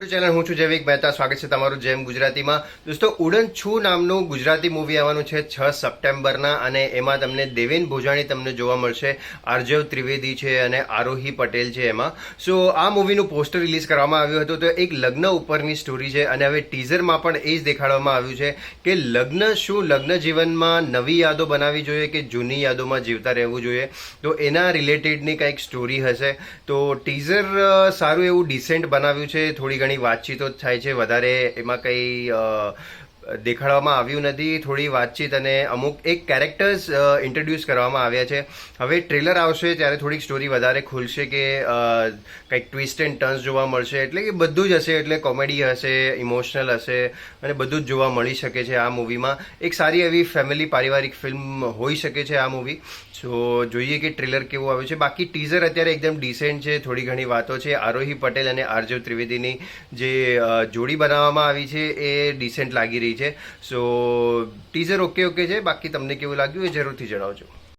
Channel હું છું જૈવિક મહેતા. સ્વાગત છે તમારું જેમ ગુજરાતીમાં. દોસ્તો, ઉડન છું નામનું ગુજરાતી મૂવી આવવાનું છે 6 સપ્ટેમ્બરના, અને એમાં તમને દેવેન ભોજાણી તમને જોવા મળશે, આર્જવ ત્રિવેદી છે અને આરોહી પટેલ છે એમાં. સો આ મૂવીનું પોસ્ટર રિલીઝ કરવામાં આવ્યું હતું. તો એક લગ્ન ઉપરની સ્ટોરી છે, અને હવે ટીઝરમાં પણ એ જ દેખાડવામાં આવ્યું છે કે લગ્ન જીવનમાં નવી યાદો બનાવવી જોઈએ કે જૂની યાદોમાં જીવતા રહેવું જોઈએ. તો એના રિલેટેડની કંઈક સ્ટોરી હશે. તો ટીઝર સારું એવું ડિસેન્ટ બનાવ્યું છે. થોડી ઘણી વાતચીતો જ થાય છે, વધારે એમાં કંઈ દેખાડવામાં આવ્યું નથી. થોડી વાતચીત અને અમુક એક કેરેક્ટર્સ ઇન્ટ્રોડ્યુસ કરવામાં આવ્યા છે. હવે ટ્રેલર આવશે ત્યારે થોડીક સ્ટોરી વધારે ખુલશે કે કંઈક ટ્વિસ્ટ એન્ડ ટર્ન્સ જોવા મળશે. એટલે કે બધું જ હશે, એટલે કોમેડી હશે, ઇમોશનલ હશે, અને બધું જ જોવા મળી શકે છે આ મૂવીમાં. એક સારી એવી ફેમિલી પારિવારિક ફિલ્મ હોઈ શકે છે આ મૂવી. સો જોઈએ કે ટ્રેલર કેવું આવ્યું છે. બાકી ટીઝર અત્યારે એકદમ ડિસેન્ટ છે. થોડી ઘણી વાતો છે. આરોહી પટેલ અને આર્જવ ત્રિવેદીની જે જોડી બનાવવામાં આવી છે એ ડિસેન્ટ લાગી રહી છે. સો ટીઝર ઓકે છે. બાકી તમને કેવું લાગ્યું એ જરૂરથી જણાવજો.